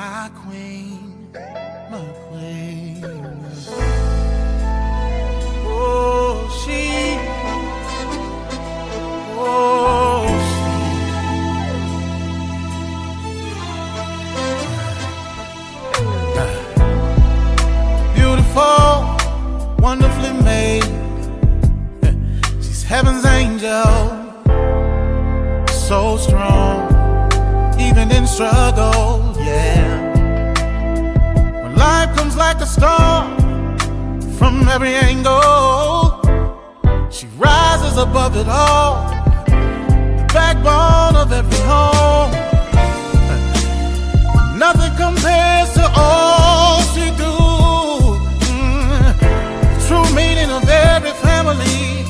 my queen, my queen. Oh, she, oh, she. Beautiful, wonderfully made. She's heaven's angel. So strong, even in struggle, yeah. When life comes like a storm from every angle, she rises above it all, the backbone of every home. Nothing compares to all she do. The true meaning of every family.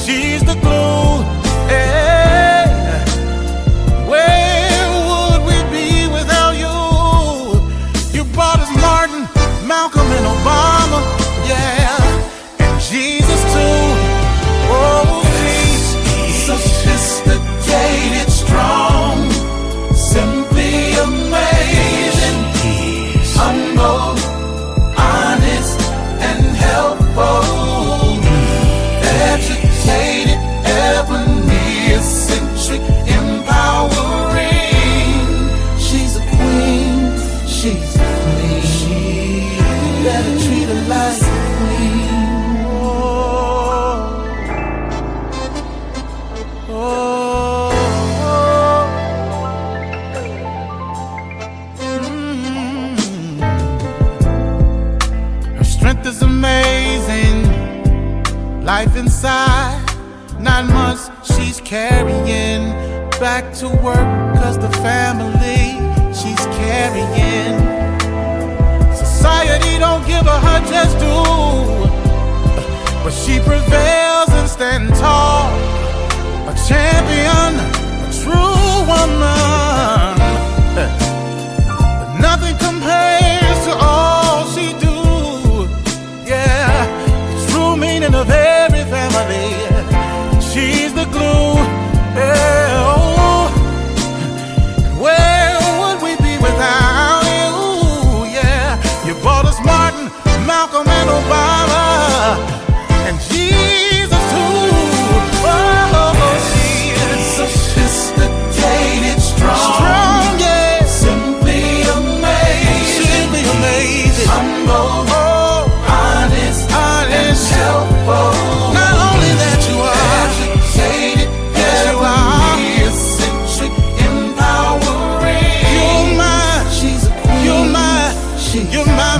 She's the glue. Malcolm and Obama, yeah, and Jesus too. Oh, she's sophisticated, strong, simply amazing, humble, honest, and helpful, educated, ebony, eccentric, empowering. She's a queen, she's a queen. Better treat her like a queen. Oh, oh, Her strength is amazing. Life inside, 9 months she's carrying back to work, 'cause the family she's carrying. Society don't give her just due, but she prevails and stands tall, a champion, a true woman. But nothing compares to all she do. Yeah, the true meaning of every family. She's the glue. Yeah, oh. Where would we be without you? You brought us Martin, Malcolm, and Obama, and Jesus too. Oh, she is sophisticated, strong, yeah, simply amazing, humble, honest, and helpful. Not only that you are educated, yes you are, eccentric, empowering. You're mine, she's a queen. You're my, you're my.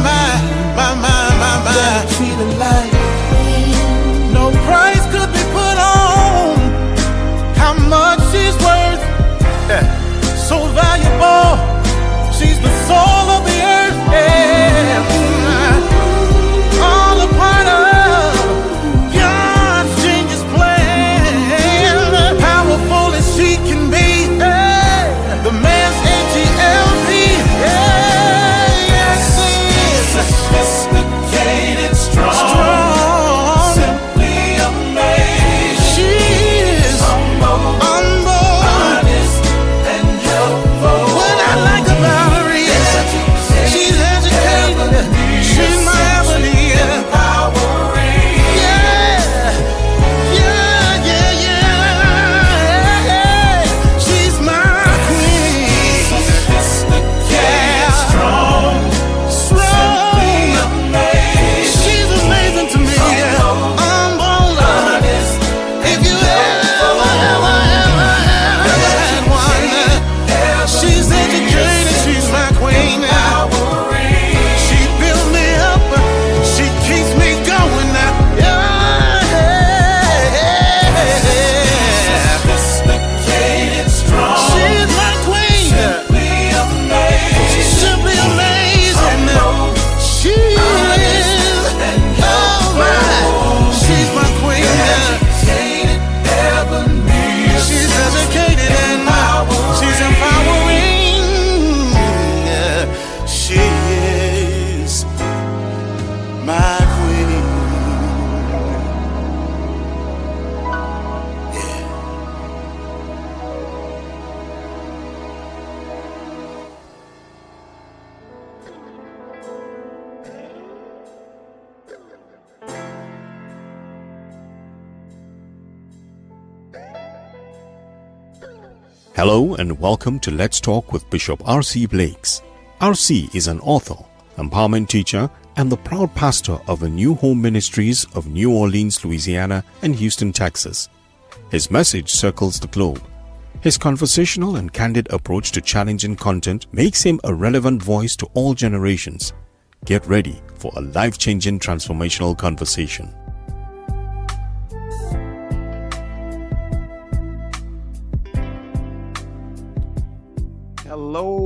Hello and welcome to Let's Talk with Bishop R.C. Blakes. R.C. is an author, empowerment teacher, and the proud pastor of the New Home Ministries of New Orleans, Louisiana and Houston, Texas. His message circles the globe. His conversational and candid approach to challenging content makes him a relevant voice to all generations. Get ready for a life-changing transformational conversation. Hello.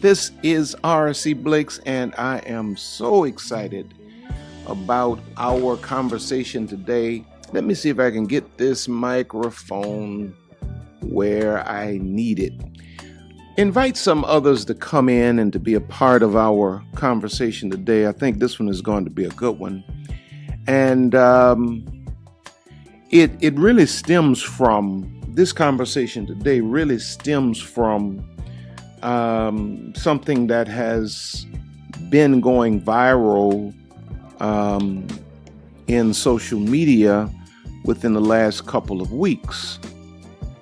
This is R.C. Blakes, and I am so excited about our conversation today. Let me see if I can get this microphone where I need it. Invite some others to come in and to be a part of our conversation today. I think this one is going to be a good one. And it really stems from, this conversation today really stems from something that has been going viral in social media within the last couple of weeks.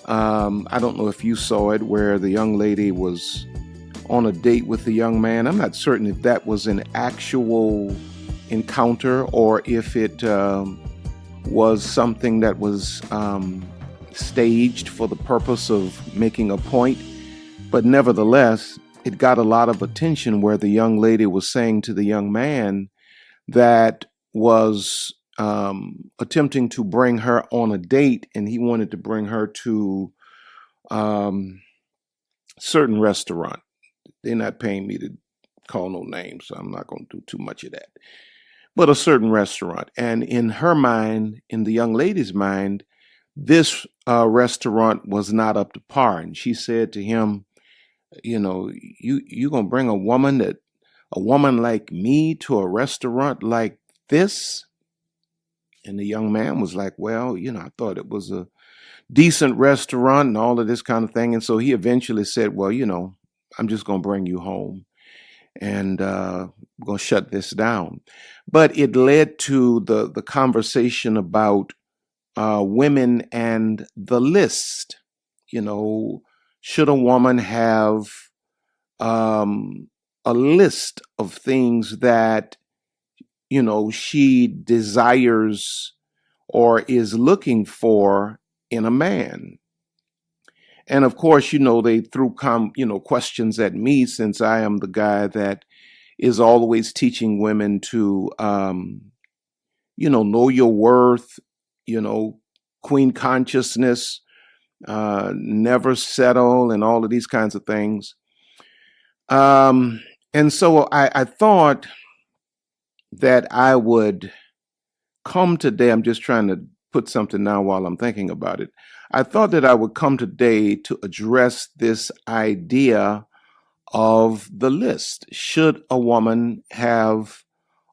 I don't know if you saw it, where the young lady was on a date with the young man. I'm not certain if that was an actual encounter or if it was something that was staged for the purpose of making a point. But nevertheless, it got a lot of attention, where the young lady was saying to the young man that was attempting to bring her on a date, and he wanted to bring her to certain restaurant. They're not paying me to call no names, so I'm not going to do too much of that. But a certain restaurant. And in her mind, in the young lady's mind, this restaurant was not up to par. And she said to him, you know, you gonna bring a woman like me to a restaurant like this? And the young man was like, well, I thought it was a decent restaurant and all of this kind of thing. And so he eventually said, well, I'm just gonna bring you home, and we're gonna shut this down. But it led to the conversation about women and the list. Should a woman have a list of things that, she desires or is looking for in a man? And of course, they threw questions at me, since I am the guy that is always teaching women to, know your worth, queen consciousness, never settle, and all of these kinds of things. And so I thought that I would come today. I'm just trying to put something now while I'm thinking about it. I thought that I would come today to address this idea of the list. Should a woman have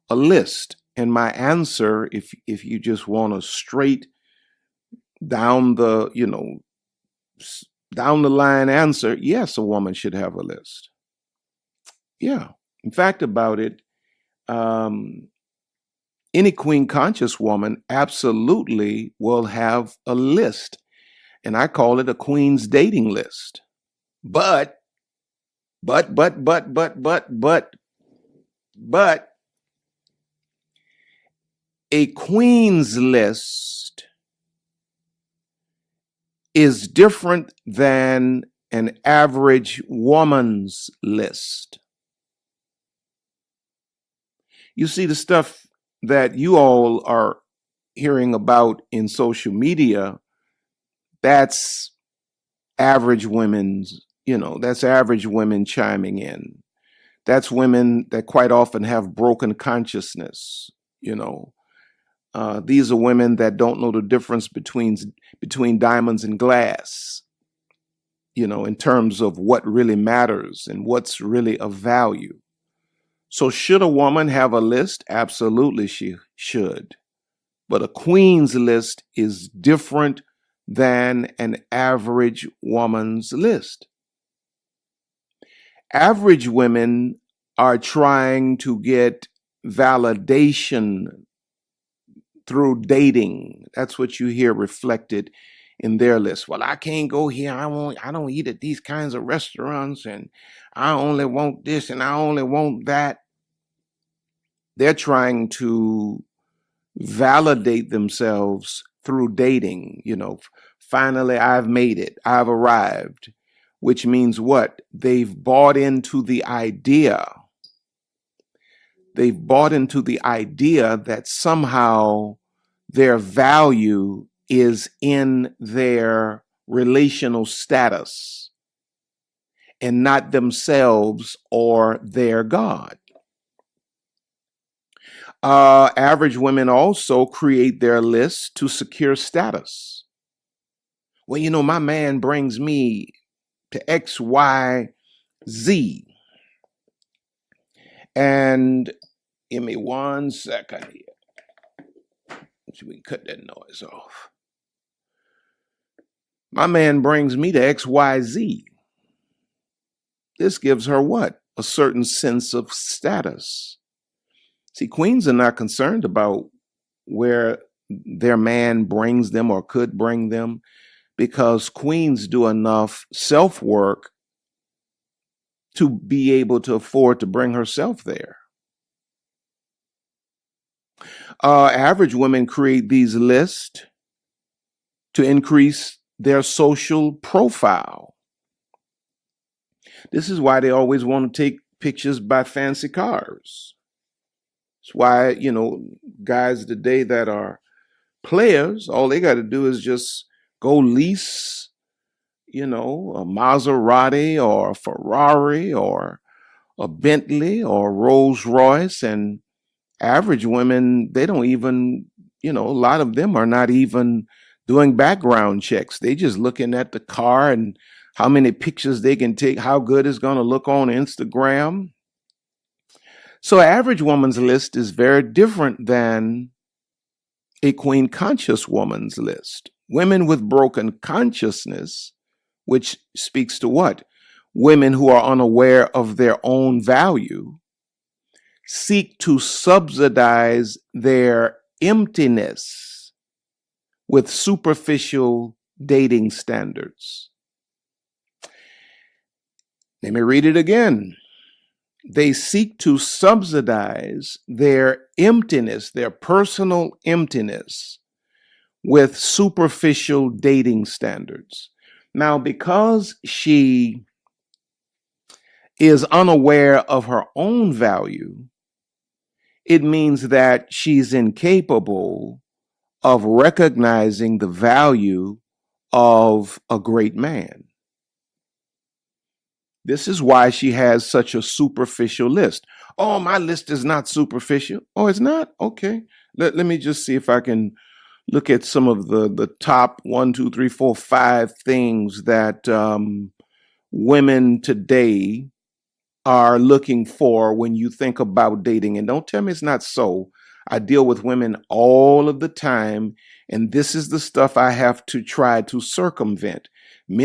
a list? And my answer, if you just want a straight down the line answer, yes, a woman should have a list. Yeah. In fact, about it, any queen conscious woman absolutely will have a list. And I call it a queen's dating list. But a queen's list is different than an average woman's list. You see, the stuff that you all are hearing about in social media, that's average women's, that's average women chiming in. That's women that quite often have broken consciousness. These are women that don't know the difference between diamonds and glass, in terms of what really matters and what's really of value. So should a woman have a list? Absolutely, she should. But a queen's list is different than an average woman's list. Average women are trying to get validation through dating. That's what you hear reflected in their list. Well, I can't go here. I don't eat at these kinds of restaurants, and I only want this and I only want that. They're trying to validate themselves through dating. Finally, I've made it. I've arrived, which means what? They've bought into the idea. They've bought into the idea that somehow their value is in their relational status and not themselves or their God. Average women also create their list to secure status. Well, my man brings me to X, Y, Z. And give me 1 second here. So we can cut that noise off. My man brings me to X, Y, Z. This gives her what? A certain sense of status. See, queens are not concerned about where their man brings them or could bring them, because queens do enough self-work to be able to afford to bring herself there. Average women create these lists to increase their social profile. This is why they always want to take pictures by fancy cars. It's why, guys today that are players, all they got to do is just go lease, a Maserati or a Ferrari or a Bentley or Rolls Royce. And average women, they don't even, a lot of them are not even doing background checks. They just looking at the car and how many pictures they can take, how good it's going to look on Instagram. So average woman's list is very different than a queen conscious woman's list. Women with broken consciousness, which speaks to what? Women who are unaware of their own value, seek to subsidize their emptiness with superficial dating standards. Let me read it again. They seek to subsidize their emptiness, their personal emptiness, with superficial dating standards. Now, because she is unaware of her own value, it means that she's incapable of recognizing the value of a great man. This is why she has such a superficial list. Oh, my list is not superficial. Oh, it's not? Okay. Let me just see if I can look at some of the top 1, 2, 3, 4, 5 things that women today are looking for when you think about dating. And don't tell me it's not so. I deal with women all of the time, and this is the stuff I have to try to circumvent.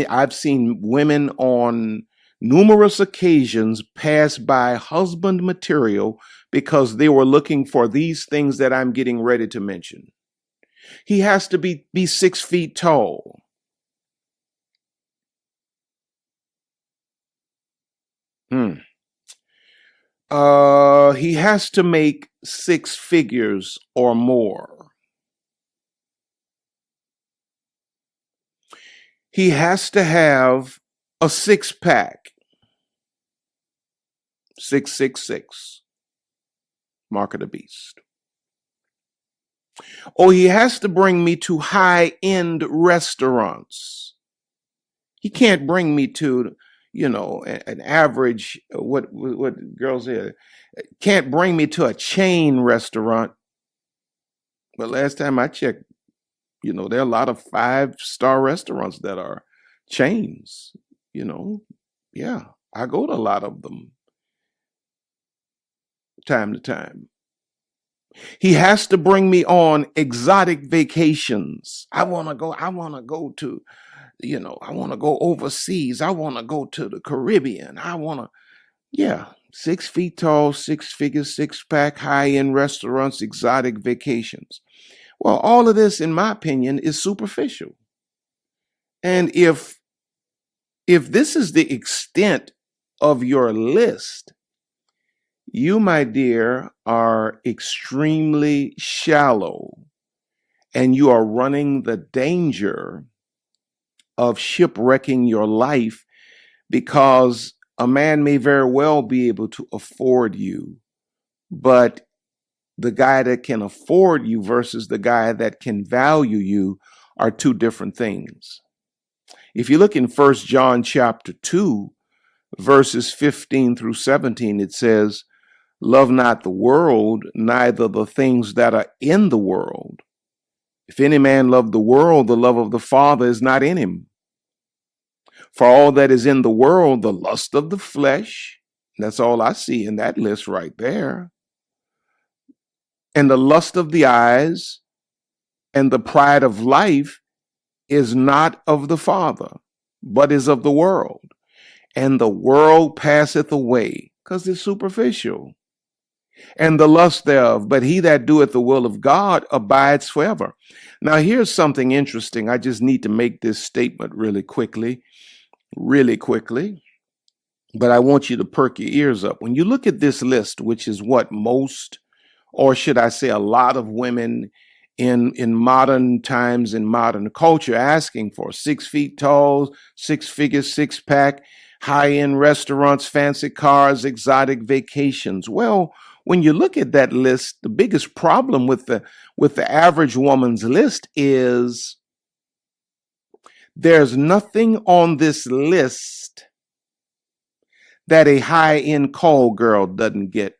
I've seen women on numerous occasions pass by husband material because they were looking for these things that I'm getting ready to mention. He has to be 6 feet tall. He has to make 6 figures or more. He has to have a 6-pack. 666. Mark of the beast. Or he has to bring me to high-end restaurants. He can't bring me to, an average, what girls say, can't bring me to a chain restaurant. But last time I checked, there are a lot of 5-star restaurants that are chains, Yeah, I go to a lot of them time to time. He has to bring me on exotic vacations. I want to go to, I want to go overseas. I want to go to the Caribbean. 6 feet tall, 6 figures, 6-pack, high-end restaurants, exotic vacations. Well, all of this, in my opinion, is superficial. And if this is the extent of your list, you, my dear, are extremely shallow, and you are running the danger of shipwrecking your life, because a man may very well be able to afford you, but the guy that can afford you versus the guy that can value you are two different things. If you look in 1 John chapter 2, verses 15 through 17, it says, "Love not the world, neither the things that are in the world. If any man love the world, the love of the Father is not in him. For all that is in the world, the lust of the flesh," that's all I see in that list right there, "and the lust of the eyes, and the pride of life is not of the Father, but is of the world. And the world passeth away," because it's superficial, "and the lust thereof, but he that doeth the will of God abides forever." Now, here's something interesting. I just need to make this statement really quickly, but I want you to perk your ears up. When you look at this list, which is what most, or should I say a lot of women in modern times, in modern culture, asking for: 6 feet tall, 6-figure, 6-pack, high-end restaurants, fancy cars, exotic vacations. Well, when you look at that list, the biggest problem with the average woman's list is there's nothing on this list that a high-end call girl doesn't get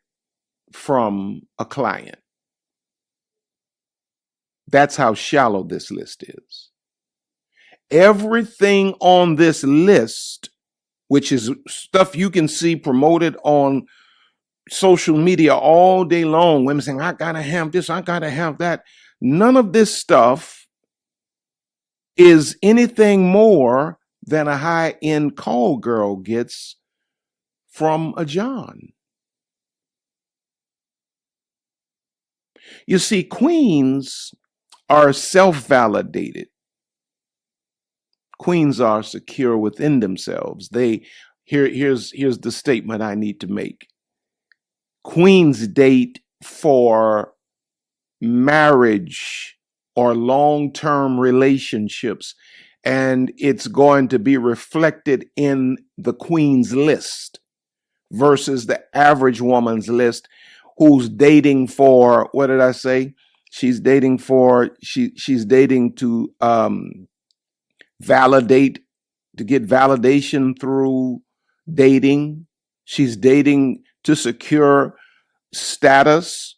from a client. That's how shallow this list is. Everything on this list, which is stuff you can see promoted on social media all day long, women saying, "I gotta have this, I gotta have that." None of this stuff is anything more than a high-end call girl gets from a John. You see, queens are self-validated. Queens are secure within themselves. Here's the statement I need to make. Queens date for marriage or long-term relationships, and it's going to be reflected in the queen's list versus the average woman's list, who's dating for, what did I say? She's dating for, she's dating to validate, to get validation through dating. She's dating to secure status,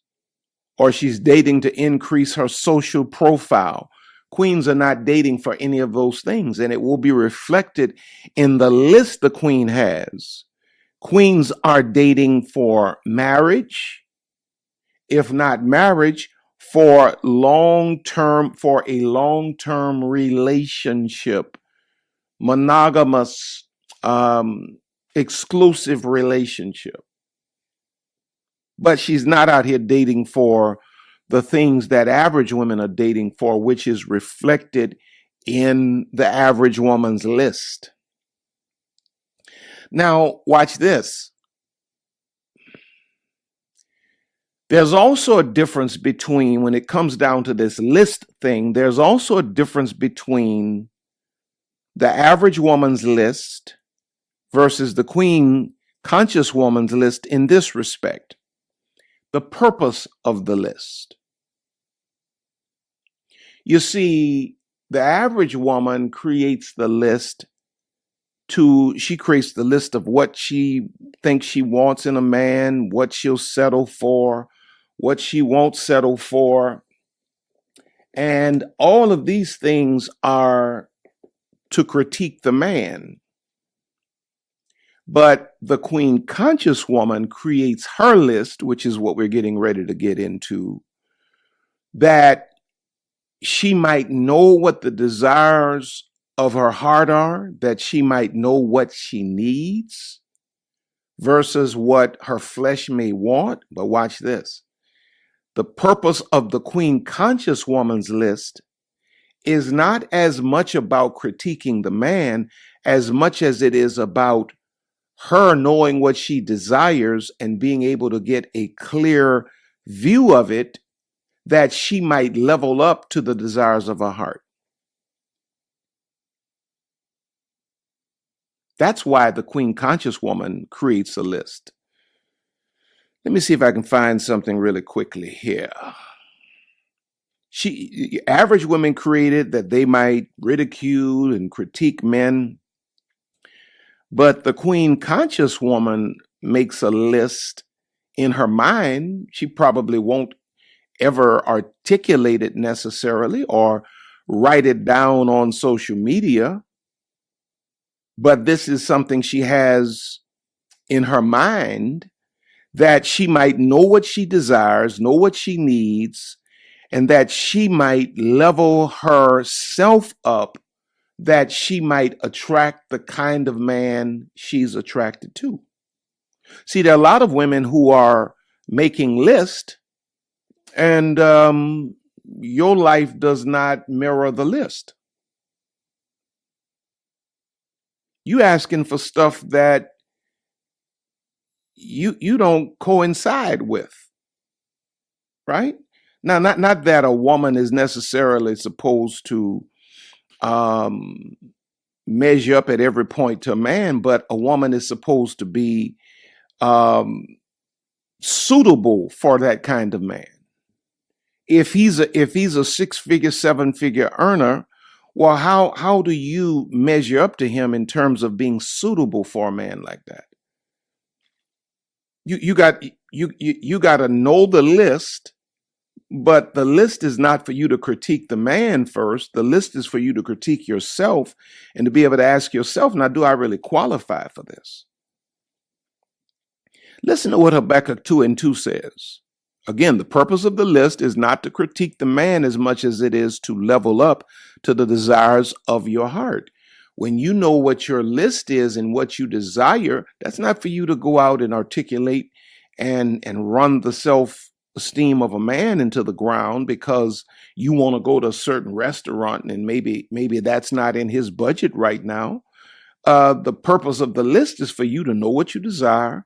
or she's dating to increase her social profile. Queens are not dating for any of those things, and it will be reflected in the list the queen has. Queens are dating for marriage, if not marriage, for a long-term relationship, monogamous, exclusive relationship. But she's not out here dating for the things that average women are dating for, which is reflected in the average woman's list. Now, watch this. There's also a difference between, when it comes down to this list thing, there's also a difference between the average woman's list versus the queen conscious woman's list in this respect: the purpose of the list. You see, the average woman creates the list she creates the list of what she thinks she wants in a man, what she'll settle for, what she won't settle for. And all of these things are to critique the man. But the queen conscious woman creates her list, which is what we're getting ready to get into, that she might know what the desires of her heart are, that she might know what she needs versus what her flesh may want. But watch this. The purpose of the queen conscious woman's list is not as much about critiquing the man as much as it is about her knowing what she desires and being able to get a clear view of it that she might level up to the desires of her heart. That's why the Queen Conscious woman creates a list. Let me see if I can find something really quickly here. Average women created that they might ridicule and critique men, but the Queen Conscious woman makes a list in her mind. She probably won't ever articulate it necessarily or write it down on social media, but this is something she has in her mind, that she might know what she desires, know what she needs, and that she might level herself up, that she might attract the kind of man she's attracted to. See, there are a lot of women who are making lists, and your life does not mirror the list. You asking for stuff that you don't coincide with, right? Now, not that a woman is necessarily supposed to measure up at every point to a man, but a woman is supposed to be suitable for that kind of man. If he's a 6-figure, 7-figure earner, well, how do you measure up to him in terms of being suitable for a man like that? You got to know the list, but the list is not for you to critique the man first. The list is for you to critique yourself and to be able to ask yourself, now, do I really qualify for this? Listen to what Habakkuk 2:2 says. Again, the purpose of the list is not to critique the man as much as it is to level up to the desires of your heart. When you know what your list is and what you desire, that's not for you to go out and articulate and run the self-esteem of a man into the ground because you want to go to a certain restaurant and maybe that's not in his budget right now. The purpose of the list is for you to know what you desire,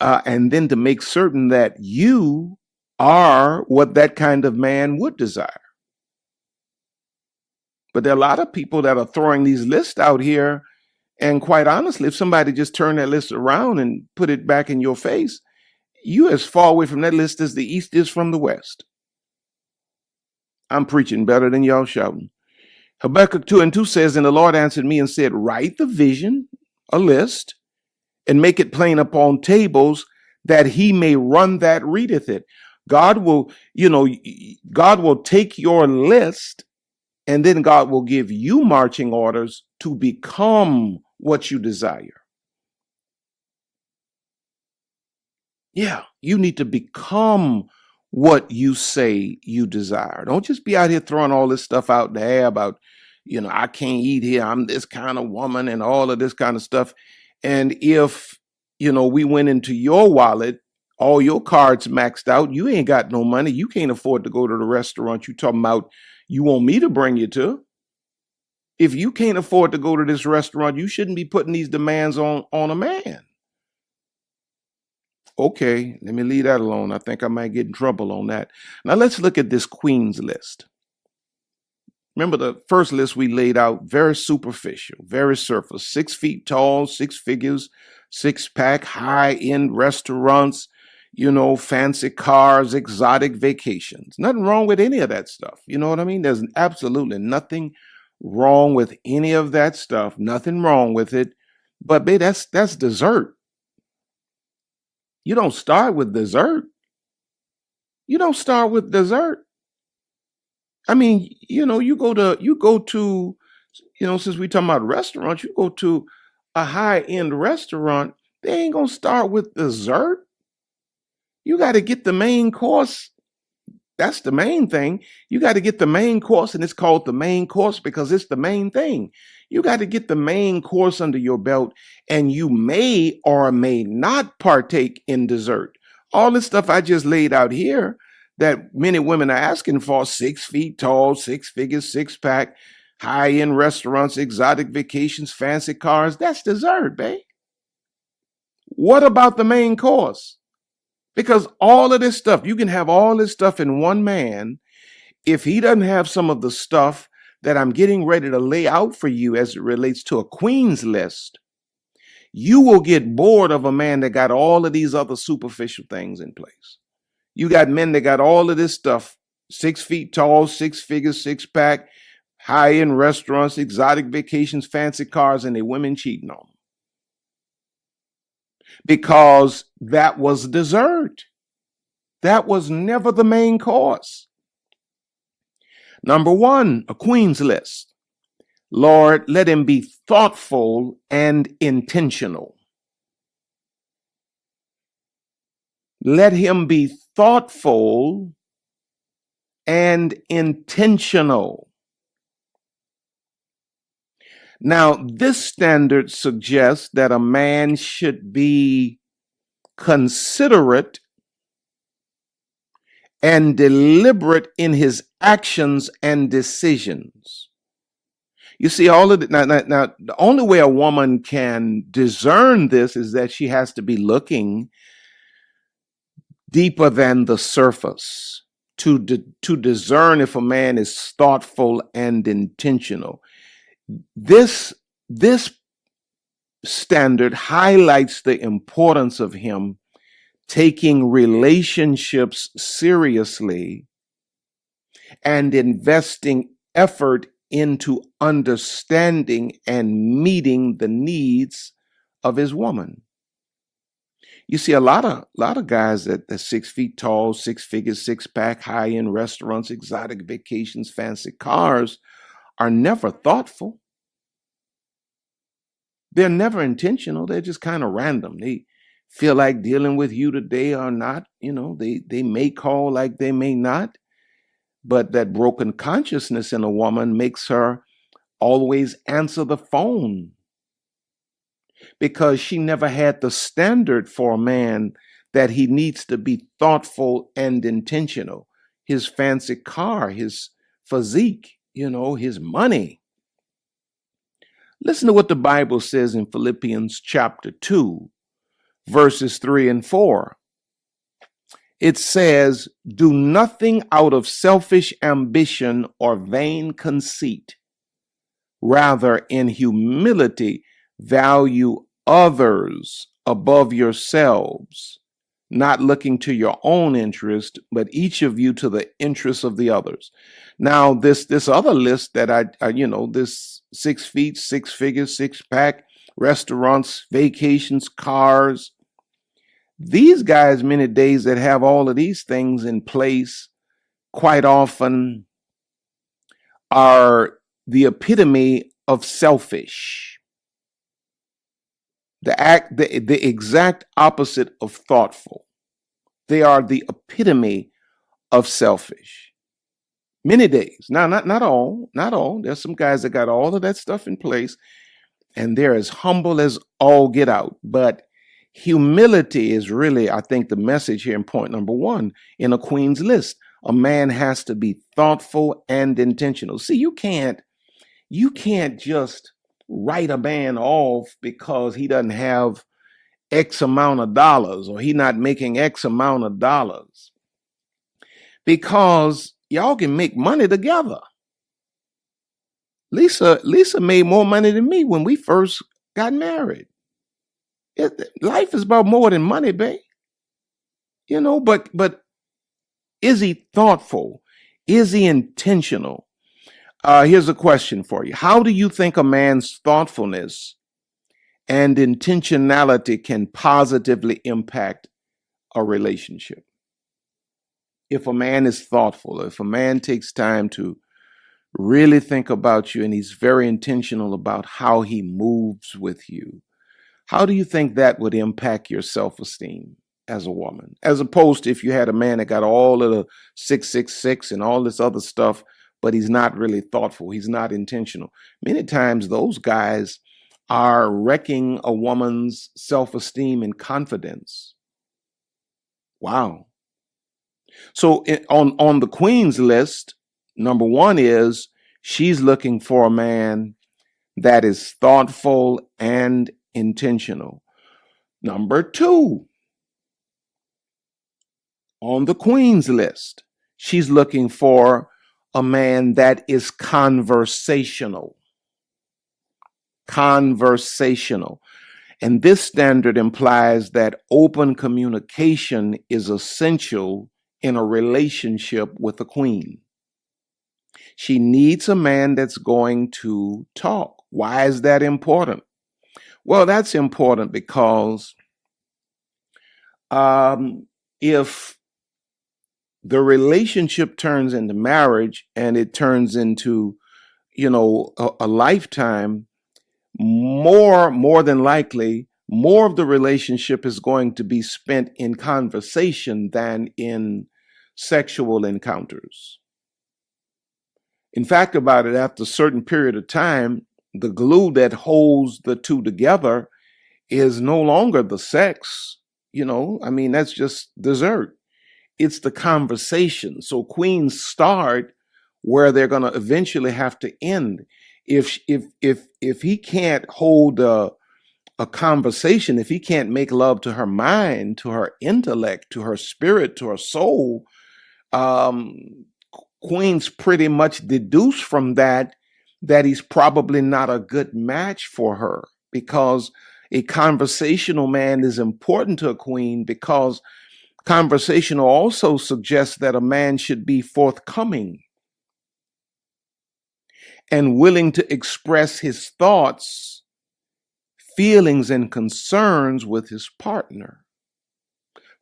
and then to make certain that you are what that kind of man would desire. But there are a lot of people that are throwing these lists out here, and quite honestly, if somebody just turned that list around and put it back in your face, you as far away from that list as the East is from the West. I'm preaching better than y'all shouting. Habakkuk 2:2 says, and the Lord answered me and said, write the vision, a list, and make it plain upon tables, that he may run that readeth it. God will take your list, and then God will give you marching orders to become what you desire. Yeah, you need to become what you say you desire. Don't just be out here throwing all this stuff out in the air about, I can't eat here, I'm this kind of woman, and all of this kind of stuff. And if, we went into your wallet, all your cards maxed out, you ain't got no money, you can't afford to go to the restaurant you talking about you want me to bring you to. If you can't afford to go to this restaurant, you shouldn't be putting these demands on a man. Okay, let me leave that alone. I think I might get in trouble on that. Now let's look at this queen's list. Remember the first list we laid out, very superficial, very surface, 6 feet tall, 6 figures, 6-pack, high-end restaurants, fancy cars, exotic vacations. Nothing wrong with any of that stuff. You know what I mean? There's absolutely nothing wrong with any of that stuff. Nothing wrong with it. But babe, that's dessert. You don't start with dessert. You don't start with dessert. I mean, you go to, since we talking about restaurants, you go to a high-end restaurant, they ain't gonna start with dessert. You got to get the main course. That's the main thing. You got to get the main course, and it's called the main course because it's the main thing. You got to get the main course under your belt, and you may or may not partake in dessert. All this stuff I just laid out here, that many women are asking for: 6 feet tall, 6 figures, six pack, high end restaurants, exotic vacations, fancy cars. That's dessert, babe. What about the main course? Because all of this stuff, you can have all this stuff in one man. If he doesn't have some of the stuff that I'm getting ready to lay out for you as it relates to a queen's list, you will get bored of a man that got all of these other superficial things in place. You got men that got all of this stuff: 6 feet tall, 6 figures, six pack, high end restaurants, exotic vacations, fancy cars, and they women cheating on them. Because that was dessert. That was never the main course. Number one, a queen's list. Lord, let him be thoughtful and intentional. Let him be thoughtful and intentional. Now, this standard suggests that a man should be considerate and deliberate in his actions and decisions. You see, all of it now, the only way a woman can discern this is that she has to be looking deeper than the surface to discern if a man is thoughtful and intentional. This standard highlights the importance of him taking relationships seriously and investing effort into understanding and meeting the needs of his woman. You see, a lot of guys that are 6 feet tall, 6 figures, six pack, high end restaurants, exotic vacations, fancy cars, are never thoughtful. They're never intentional. They're just kind of random. They feel like dealing with you today or not. You know, they may call like they may not. But that broken consciousness in a woman makes her always answer the phone, because she never had the standard for a man that he needs to be thoughtful and intentional. His fancy car, his physique, his money. Listen to what the Bible says in Philippians chapter 2, verses 3 and 4. It says, "Do nothing out of selfish ambition or vain conceit. Rather, in humility, value others above yourselves, not looking to your own interest, but each of you to the interests of the others." Now, this other list that this 6 feet, 6 figures, six pack, restaurants, vacations, cars. These guys, many days that have all of these things in place, quite often are the epitome of selfish. The exact opposite of thoughtful. They are the epitome of selfish. Many days. Now, not all. There's some guys that got all of that stuff in place, and they're as humble as all get out. But humility is really, I think, the message here in point number one in a queen's list. A man has to be thoughtful and intentional. See, you can't just write a man off because he doesn't have X amount of dollars or he not making X amount of dollars. Because y'all can make money together. Lisa made more money than me when we first got married. Life is about more than money, babe. But is he thoughtful? Is he intentional? Here's a question for you. How do you think a man's thoughtfulness and intentionality can positively impact a relationship? If a man is thoughtful, if a man takes time to really think about you and he's very intentional about how he moves with you, how do you think that would impact your self-esteem as a woman? As opposed to if you had a man that got all of the 666 and all this other stuff, but he's not really thoughtful. He's not intentional. Many times those guys are wrecking a woman's self-esteem and confidence. Wow. So on the queen's list, number one is she's looking for a man that is thoughtful and intentional. Number two, on the queen's list, she's looking for a man that is conversational. Conversational. And this standard implies that open communication is essential in a relationship with a queen. She needs a man that's going to talk. Why is that important? Well, that's important because if the relationship turns into marriage and it turns into, a lifetime, more than likely, more of the relationship is going to be spent in conversation than in sexual encounters. In fact, about it, after a certain period of time, the glue that holds the two together is no longer the sex. That's just dessert. It's the conversation. So queens start where they're going to eventually have to end. If he can't hold a conversation, if he can't make love to her mind, to her intellect, to her spirit, to her soul, queens pretty much deduce from that he's probably not a good match for her, because a conversational man is important to a queen, because conversational also suggests that a man should be forthcoming and willing to express his thoughts, feelings, and concerns with his partner,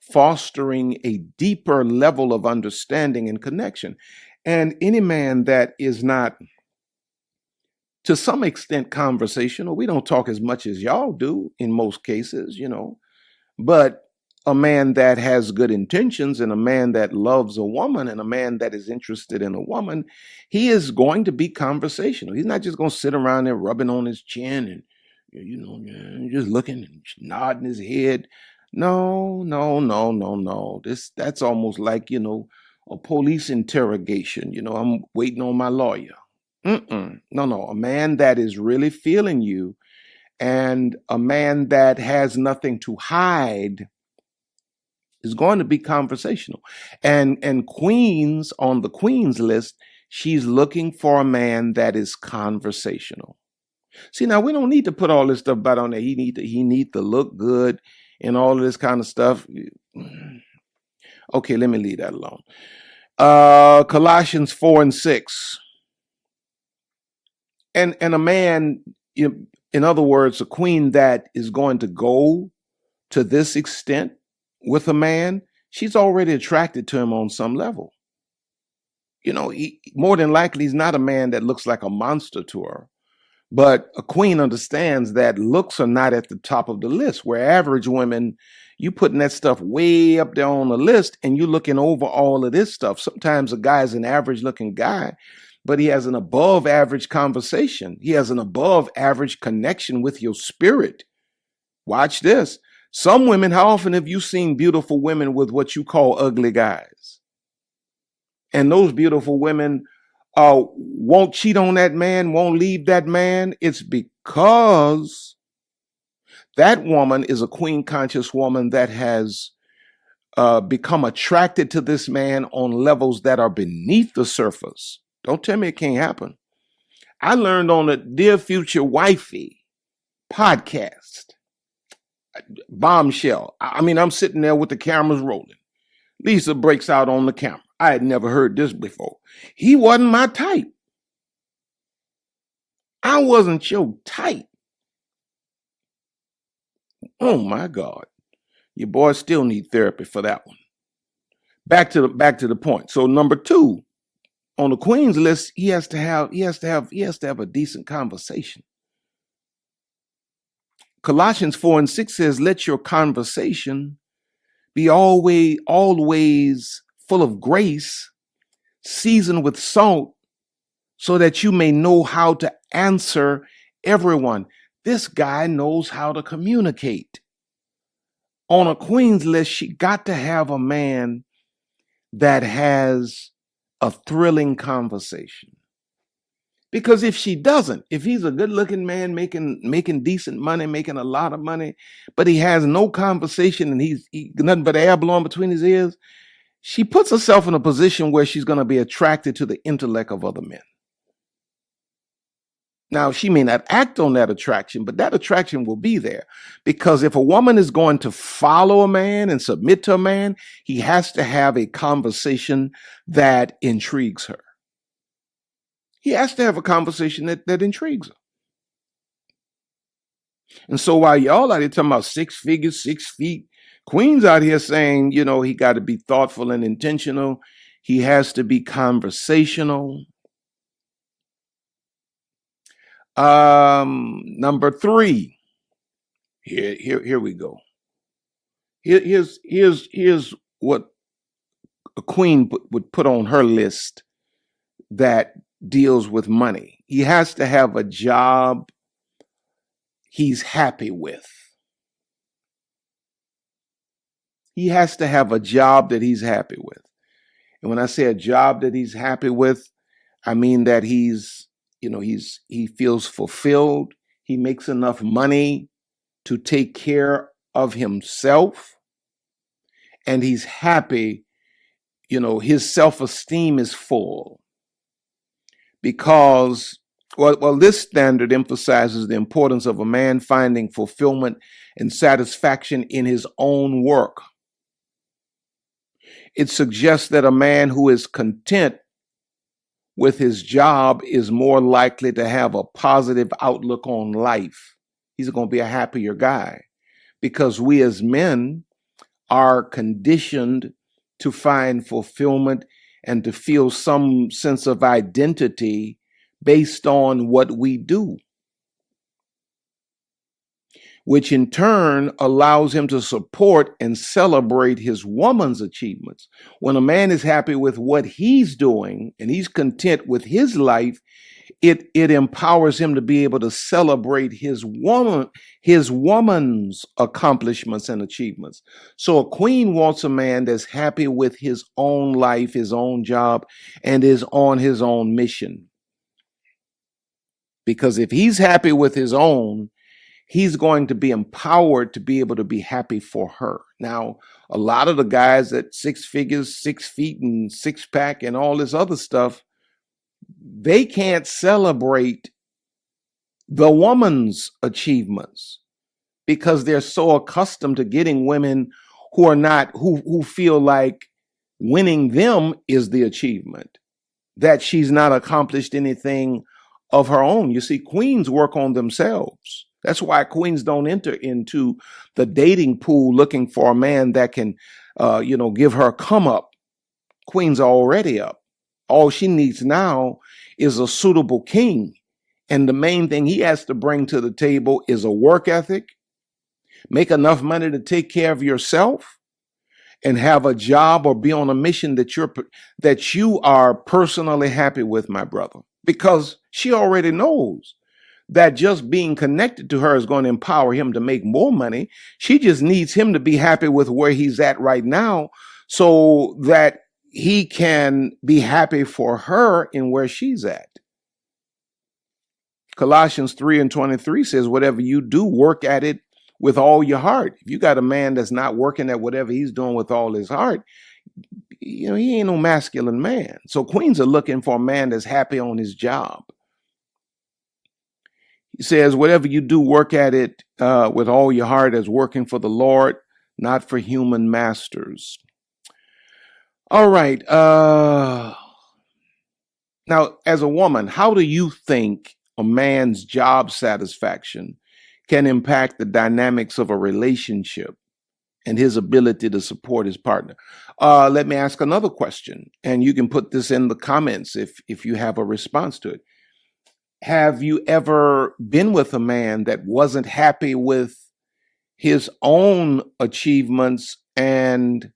fostering a deeper level of understanding and connection. And any man that is not, to some extent, conversational, we don't talk as much as y'all do in most cases, but a man that has good intentions, and a man that loves a woman, and a man that is interested in a woman, he is going to be conversational. He's not just going to sit around there rubbing on his chin and, just looking and nodding his head. No. That's almost like, a police interrogation. I'm waiting on my lawyer. No. A man that is really feeling you, and a man that has nothing to hide, is going to be conversational. And queens, on the queen's list, she's looking for a man that is conversational. See, now we don't need to put all this stuff about on there. He need to look good and all of this kind of stuff. Okay, let me leave that alone. Colossians 4:6. And a man, in other words, a queen that is going to go to this extent with a man, she's already attracted to him on some level. More than likely, he's not a man that looks like a monster to her. But a queen understands that looks are not at the top of the list. Where average women, you putting that stuff way up there on the list, and you looking over all of this stuff. Sometimes a guy is an average looking guy, but he has an above average conversation. He has an above average connection with your spirit. Watch this. Some women, how often have you seen beautiful women with what you call ugly guys? And those beautiful women won't cheat on that man, won't leave that man. It's because that woman is a queen conscious woman that has become attracted to this man on levels that are beneath the surface. Don't tell me it can't happen. I learned on the Dear Future Wifey podcast, bombshell. I'm sitting there with the cameras rolling. Lisa breaks out on the camera. I had never heard this before. He wasn't my type. I wasn't your type. Oh my God. Your boy still need therapy for that one. Back to the point. So number 2, on the queen's list, he has to have a decent conversation. Colossians 4:6 says, let your conversation be always full of grace, seasoned with salt, so that you may know how to answer everyone. This guy knows how to communicate. On a queen's list, she got to have a man that has a thrilling conversation. Because if she doesn't, if he's a good-looking man making decent money, making a lot of money, but he has no conversation and he's nothing but air blowing between his ears, she puts herself in a position where she's going to be attracted to the intellect of other men. Now, she may not act on that attraction, but that attraction will be there, because if a woman is going to follow a man and submit to a man, he has to have a conversation that intrigues her. He has to have a conversation that intrigues her. And so while y'all out here talking about 6 figures, 6 feet, Queen's out here saying, he got to be thoughtful and intentional. He has to be conversational. Number 3. Here we go. Here's what a queen would put on her list that deals with money. He has to have a job he's happy with. He has to have a job that he's happy with. And when I say a job that he's happy with, I mean that he feels fulfilled. He makes enough money to take care of himself. And he's happy, his self-esteem is full. Because, this standard emphasizes the importance of a man finding fulfillment and satisfaction in his own work. It suggests that a man who is content with his job is more likely to have a positive outlook on life. He's going to be a happier guy, because we as men are conditioned to find fulfillment and to feel some sense of identity based on what we do, which in turn allows him to support and celebrate his woman's achievements. When a man is happy with what he's doing and he's content with his life, it empowers him to be able to celebrate his woman's accomplishments and achievements. So a queen wants a man that's happy with his own life, his own job, and is on his own mission. Because if he's happy with his own, he's going to be empowered to be able to be happy for her. Now, a lot of the guys at 6 figures, 6 feet and 6-pack and all this other stuff, they can't celebrate the woman's achievements because they're so accustomed to getting women who feel like winning them is the achievement, that she's not accomplished anything of her own. You see, queens work on themselves. That's why queens don't enter into the dating pool looking for a man that can, give her a come up. Queens are already up. All she needs now is a suitable king. And the main thing he has to bring to the table is a work ethic, make enough money to take care of yourself, and have a job or be on a mission that you are personally happy with, my brother. Because she already knows that just being connected to her is going to empower him to make more money. She just needs him to be happy with where he's at right now so that he can be happy for her in where she's at. Colossians 3:23 says, whatever you do, work at it with all your heart. If you got a man that's not working at whatever he's doing with all his heart, he ain't no masculine man. So queens are looking for a man that's happy on his job. He says, whatever you do, work at it with all your heart as working for the Lord, not for human masters. All right. Now, as a woman, how do you think a man's job satisfaction can impact the dynamics of a relationship and his ability to support his partner? Let me ask another question, and you can put this in the comments if you have a response to it. Have you ever been with a man that wasn't happy with his own achievements and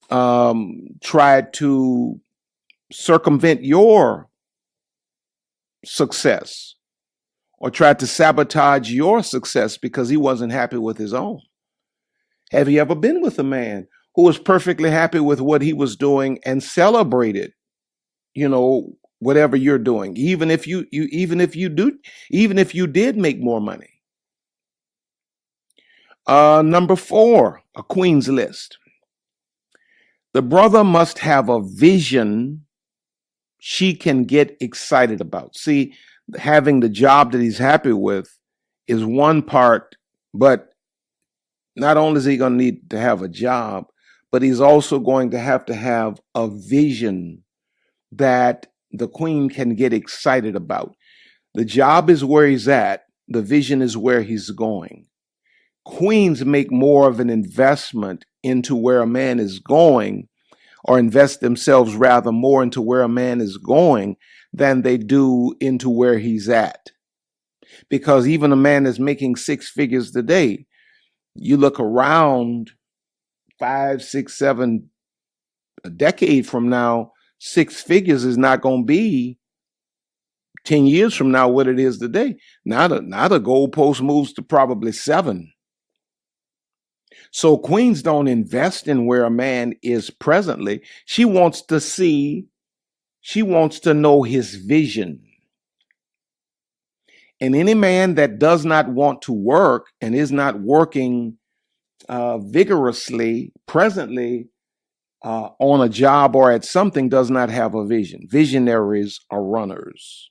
tried to circumvent your success, or tried to sabotage your success because he wasn't happy with his own? Have you ever been with a man who was perfectly happy with what he was doing and celebrated, whatever you're doing, even if you did make more money. Number 4, a queen's list. The brother must have a vision she can get excited about. See, having the job that he's happy with is one part, but not only is he going to need to have a job, but he's also going to have a vision that the queen can get excited about. The job is where he's at. The vision is where he's going. Queens make more of an investment into where a man is going, or invest themselves rather more into where a man is going than they do into where he's at. Because even a man that's making 6 figures today, you look around 5, 6, 7, a decade from now, 6 figures is not going to be 10 years from now what it is today. Now the goalpost moves to probably 7. So queens don't invest in where a man is presently. She wants to know his vision. And any man that does not want to work and is not working vigorously presently on a job or at something does not have a vision. Visionaries are runners.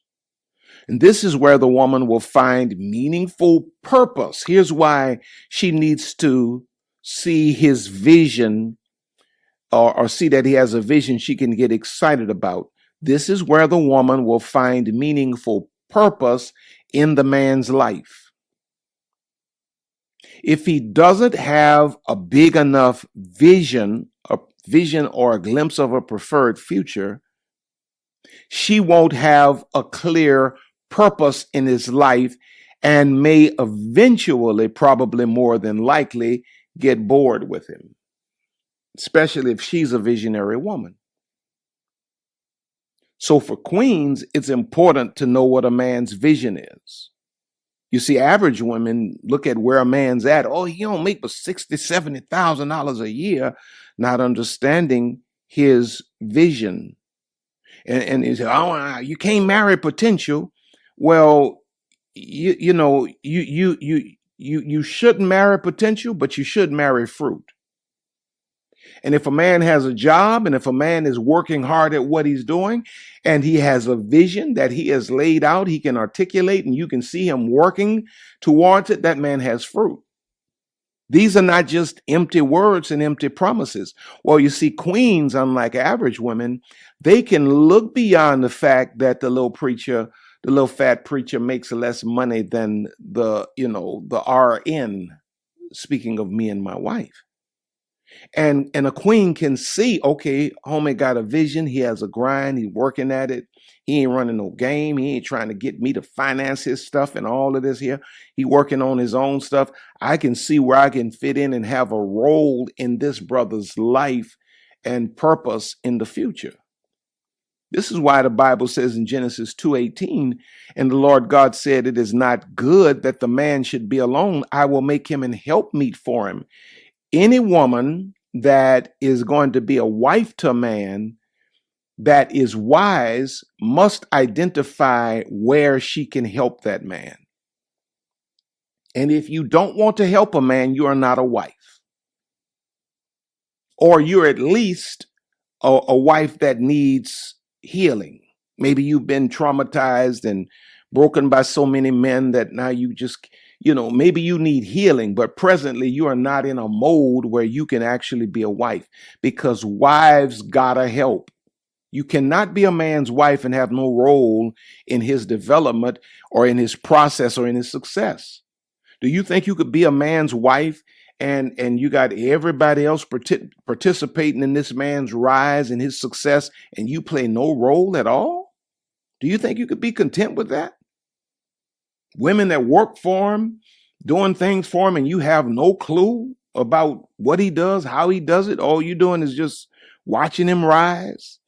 And this is where the woman will find meaningful purpose. Here's why she needs to see his vision, or see that he has a vision she can get excited about. This is where the woman will find meaningful purpose in the man's life. If he doesn't have a big enough vision or a glimpse of a preferred future, she won't have a clear purpose in his life and may eventually, probably more than likely, get bored with him, especially if she's a visionary woman. So for queens, it's important to know what a man's vision is. You see, average women look at where a man's at. Oh, he don't make but $60,000, $70,000 a year, not understanding his vision. And he said, "Oh, you can't marry potential." Well, you shouldn't marry potential, but you should marry fruit. And if a man has a job, and if a man is working hard at what he's doing, and he has a vision that he has laid out, he can articulate, and you can see him working towards it, that man has fruit. These are not just empty words and empty promises. Well, you see, queens, unlike average women, they can look beyond the fact that the little fat preacher makes less money than the RN, speaking of me and my wife. And a queen can see, okay, homie got a vision. He has a grind. He's working at it. He ain't running no game. He ain't trying to get me to finance his stuff and all of this here. He working on his own stuff. I can see where I can fit in and have a role in this brother's life and purpose in the future. This is why the Bible says in Genesis 2:18, and the Lord God said, "It is not good that the man should be alone. I will make him an helpmeet for him." Any woman that is going to be a wife to a man that is wise must identify where she can help that man. And if you don't want to help a man, you are not a wife. Or you're at least a wife that needs healing. Maybe you've been traumatized and broken by so many men that now you just, maybe you need healing, but presently you are not in a mode where you can actually be a wife, because wives gotta help. You cannot be a man's wife and have no role in his development or in his process or in his success. Do you think you could be a man's wife and you got everybody else participating in this man's rise and his success, and you play no role at all? Do you think you could be content with that? Women that work for him, doing things for him, and you have no clue about what he does, how he does it. All you're doing is just watching him rise.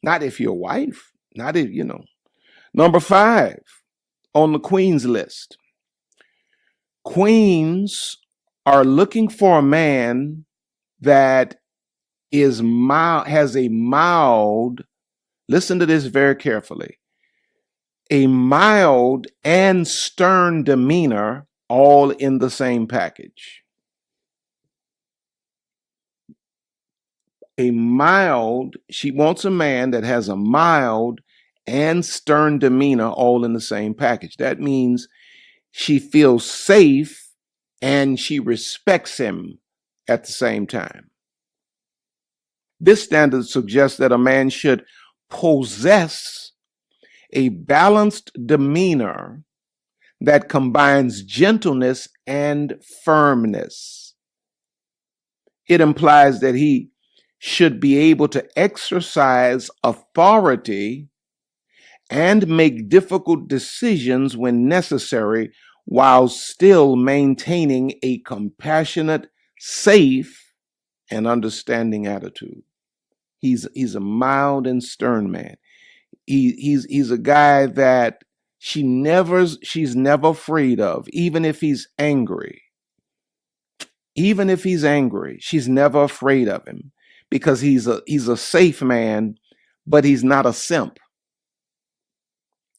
Not if you're a wife, not if, Number 5 on the queen's list. Queens are looking for a man that is mild, has a mild, listen to this very carefully, a mild and stern demeanor all in the same package. She wants a man that has a mild and stern demeanor all in the same package. That means she feels safe and she respects him at the same time. This standard suggests that a man should possess a balanced demeanor that combines gentleness and firmness. It implies that he should be able to exercise authority and make difficult decisions when necessary while still maintaining a compassionate, safe, and understanding attitude. He's a mild and stern man. He's a guy that she's never afraid of, even if he's angry. Even if he's angry, she's never afraid of him because he's a safe man, but he's not a simp.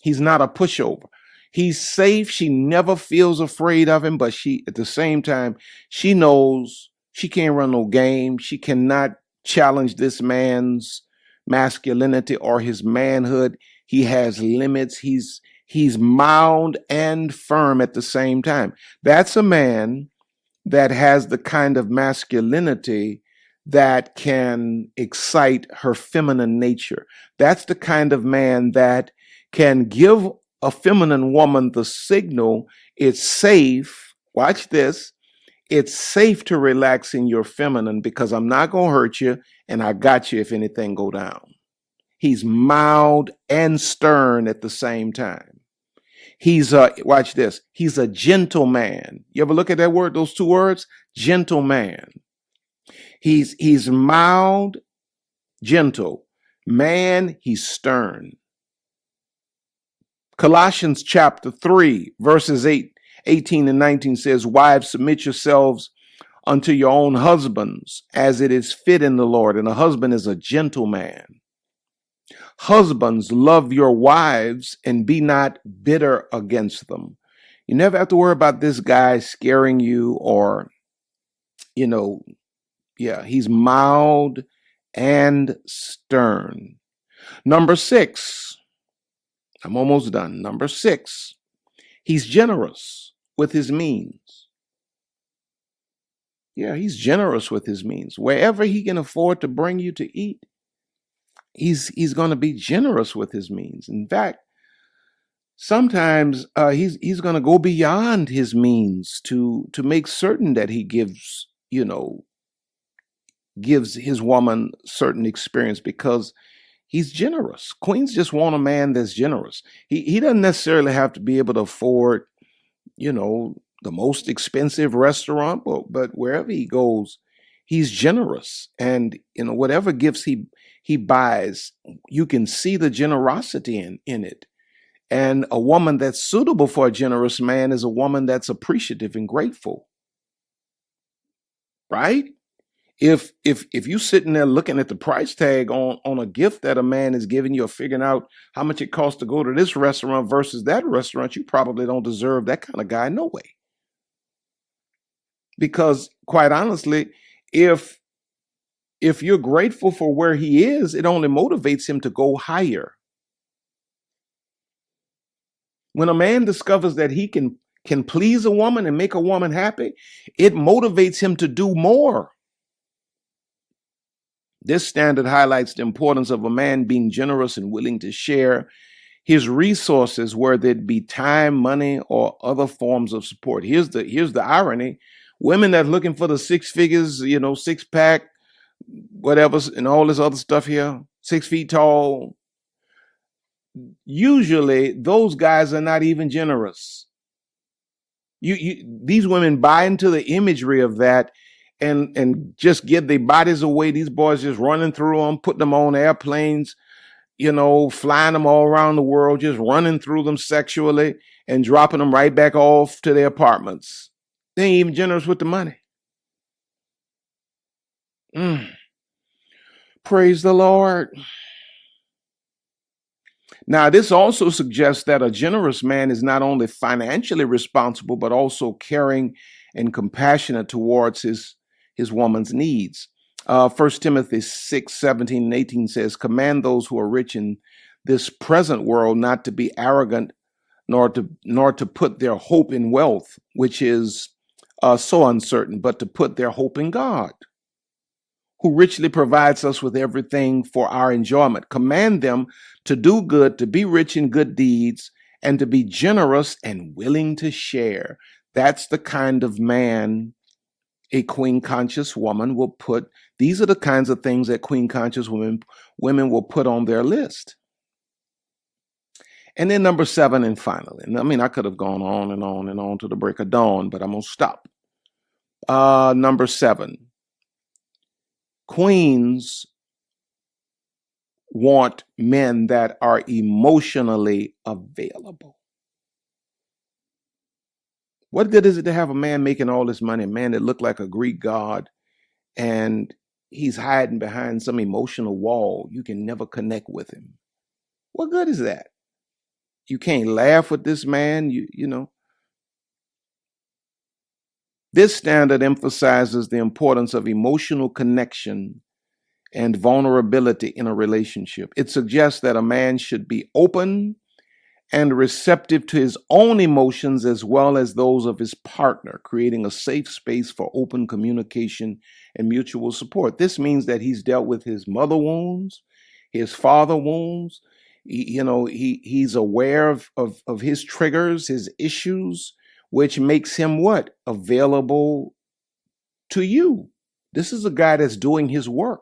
He's not a pushover. He's safe. She never feels afraid of him, but at the same time, she knows she can't run no game. She cannot challenge this man's masculinity or his manhood. He has limits. He's mild and firm at the same time. That's a man that has the kind of masculinity that can excite her feminine nature. That's the kind of man that can give a feminine woman the signal it's safe. Watch this. It's safe to relax in your feminine because I'm not going to hurt you and I got you if anything go down. He's mild and stern at the same time. Watch this. He's a gentleman. You ever look at that word, those two words? Gentleman. He's mild, gentle. Man, he's stern. Colossians chapter 3, verses 18 and 19 says, "Wives, submit yourselves unto your own husbands as it is fit in the Lord." And a husband is a gentleman. Husbands, love your wives and be not bitter against them. You never have to worry about this guy scaring you or, he's mild and stern. Number 6, I'm almost done. Number 6, he's generous with his means. Yeah, he's generous with his means. Wherever he can afford to bring you to eat, he's going to be generous with his means. In fact, sometimes he's going to go beyond his means to make certain that he gives his woman certain experience because he's generous. Queens just want a man that's generous. He doesn't necessarily have to be able to afford, the most expensive restaurant, but wherever he goes, he's generous. And whatever gifts he buys, you can see the generosity in it. And a woman that's suitable for a generous man is a woman that's appreciative and grateful. Right? If you sitting there looking at the price tag on a gift that a man is giving you or figuring out how much it costs to go to this restaurant versus that restaurant, you probably don't deserve that kind of guy, no way. Because quite honestly, if you're grateful for where he is, it only motivates him to go higher. When a man discovers that he can please a woman and make a woman happy, it motivates him to do more. This standard highlights the importance of a man being generous and willing to share his resources, whether it be time, money, or other forms of support. Here's the irony. Women that are looking for the 6 figures, 6-pack, whatever, and all this other stuff here, 6 feet tall, usually those guys are not even generous. These women buy into the imagery of that and just give their bodies away. These boys just running through them, putting them on airplanes, flying them all around the world, just running through them sexually and dropping them right back off to their apartments. They ain't even generous with the money. Mm. Praise the Lord. Now, this also suggests that a generous man is not only financially responsible, but also caring and compassionate towards his woman's needs. 1 Timothy 6:17 and 18 says, command those who are rich in this present world not to be arrogant, nor to put their hope in wealth, which is so uncertain, but to put their hope in God, who richly provides us with everything for our enjoyment. Command them to do good, to be rich in good deeds, and to be generous and willing to share. That's the kind of man a queen conscious woman will put. These are the kinds of things that queen conscious women will put on their list. And then number 7, and finally, and I mean, I could have gone on and on and on to the break of dawn, but I'm going to stop. Number 7, queens want men that are emotionally available. What good is it to have a man making all this money, a man that looked like a Greek god, and he's hiding behind some emotional wall? You can never connect with him. What good is that? You can't laugh with this man, you know. This standard emphasizes the importance of emotional connection and vulnerability in a relationship. It suggests that a man should be open and receptive to his own emotions as well as those of his partner, creating a safe space for open communication and mutual support. This means that he's dealt with his mother wounds, his father wounds. He's aware of his triggers, his issues, which makes him what? Available to you. This is a guy that's doing his work.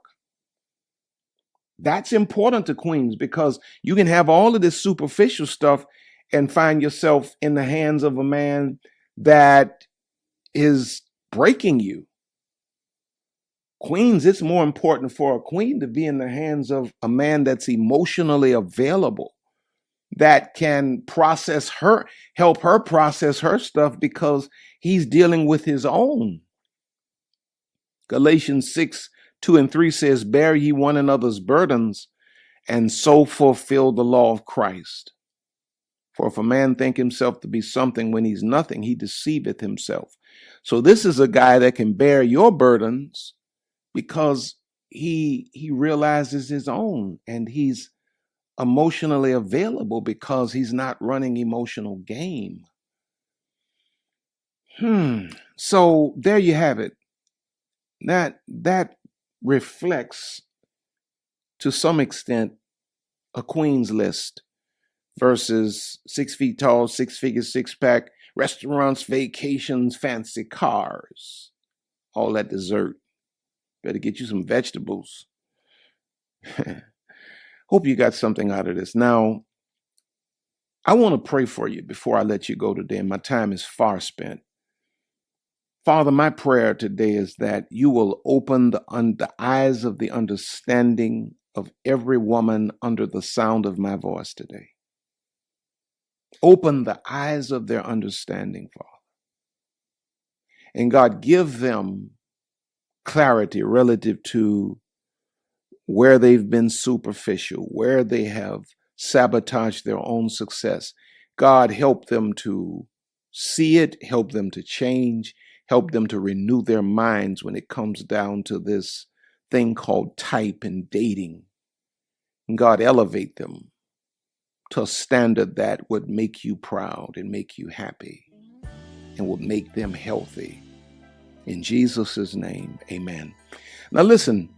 That's important to queens, because you can have all of this superficial stuff and find yourself in the hands of a man that is breaking you. Queens, it's more important for a queen to be in the hands of a man that's emotionally available, that can help her process her stuff, because he's dealing with his own. Galatians 6:2 and 3 says, bear ye one another's burdens, and so fulfill the law of Christ. For if a man think himself to be something when he's nothing, he deceiveth himself. So this is a guy that can bear your burdens because he realizes his own, and he's emotionally available because he's not running emotional game. So there you have it. That reflects to some extent a queen's list versus 6 feet tall, 6 figures, 6-pack, restaurants, vacations, fancy cars, all that dessert. Better get you some vegetables. Hope you got something out of this. Now, I want to pray for you before I let you go today. My time is far spent. Father, my prayer today is that you will open the eyes of the understanding of every woman under the sound of my voice today. Open the eyes of their understanding, Father. And God, give them clarity relative to where they've been superficial, where they have sabotaged their own success. God, help them to see it, help them to change, help them to renew their minds when it comes down to this thing called type and dating. And God, elevate them to a standard that would make you proud and make you happy and would make them healthy. In Jesus' name, amen. Now listen,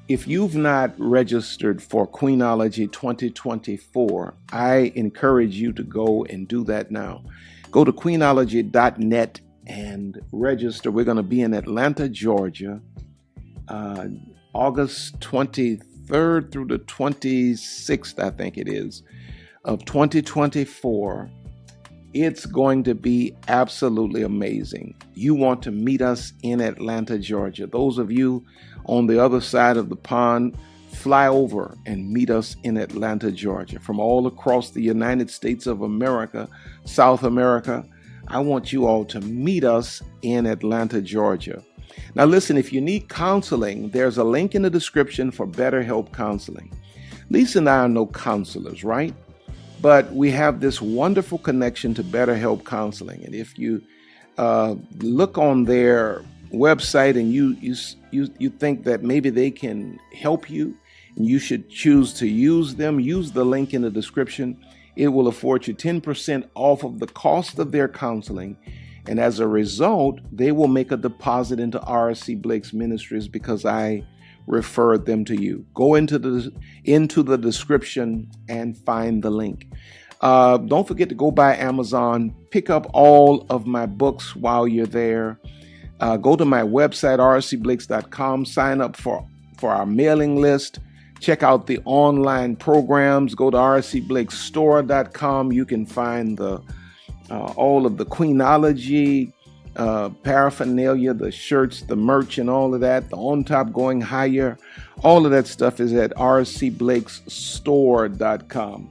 if you've not registered for Queenology 2024, I encourage you to go and do that now. Go to queenology.net and register. We're going to be in Atlanta, Georgia, August 23rd through the 26th, I think it is, of 2024. It's going to be absolutely amazing. You want to meet us in Atlanta, Georgia. Those of you on the other side of the pond, fly over and meet us in Atlanta, Georgia. From all across the United States of America, South America, I want you all to meet us in Atlanta, Georgia. Now listen, if you need counseling, there's a link in the description for BetterHelp Counseling. Lisa and I are no counselors, right? But we have this wonderful connection to BetterHelp Counseling. And if you look on their website and you think that maybe they can help you, and you should choose to use them, use the link in the description. It will afford you 10% off of the cost of their counseling. And as a result, they will make a deposit into R.C. Blake's Ministries because I referred them to you. Go into the description and find the link. Don't forget to go by Amazon. Pick up all of my books while you're there. Go to my website, rcblakes.com. Sign up for our mailing list. Check out the online programs. Go to rcblakesstore.com. You can find all of the Queenology paraphernalia, the shirts, the merch, and all of that. The On Top Going Higher. All of that stuff is at rcblakesstore.com.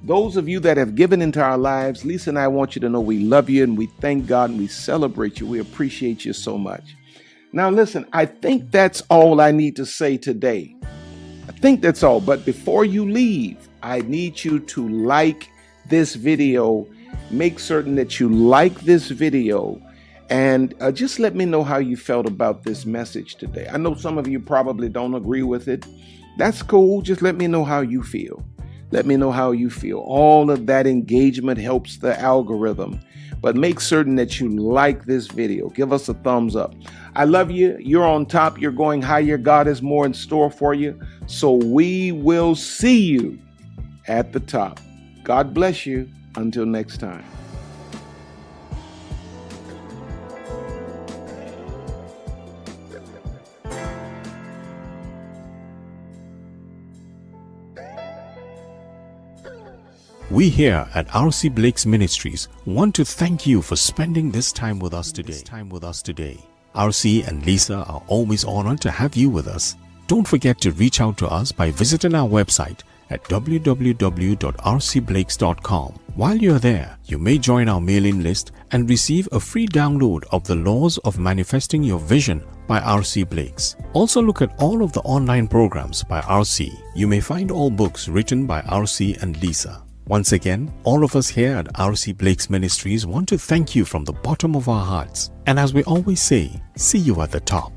Those of you that have given into our lives, Lisa and I want you to know we love you and we thank God and we celebrate you. We appreciate you so much. Now, listen, I think that's all I need to say today. I think that's all. But before you leave, I need you to like this video. Make certain that you like this video and just let me know how you felt about this message today. I know some of you probably don't agree with it. That's cool. Just let me know how you feel. Let me know how you feel. All of that engagement helps the algorithm. But make certain that you like this video. Give us a thumbs up. I love you. You're on top. You're going higher. God has more in store for you. So we will see you at the top. God bless you. Until next time. We here at R.C. Blake's Ministries want to thank you for spending this time with us today. R.C. and Lisa are always honored to have you with us. Don't forget to reach out to us by visiting our website at www.rcblakes.com. While you're there, you may join our mailing list and receive a free download of The Laws of Manifesting Your Vision by R.C. Blakes. Also look at all of the online programs by R.C. You may find all books written by R.C. and Lisa. Once again, all of us here at R.C. Blake's Ministries want to thank you from the bottom of our hearts. And as we always say, see you at the top.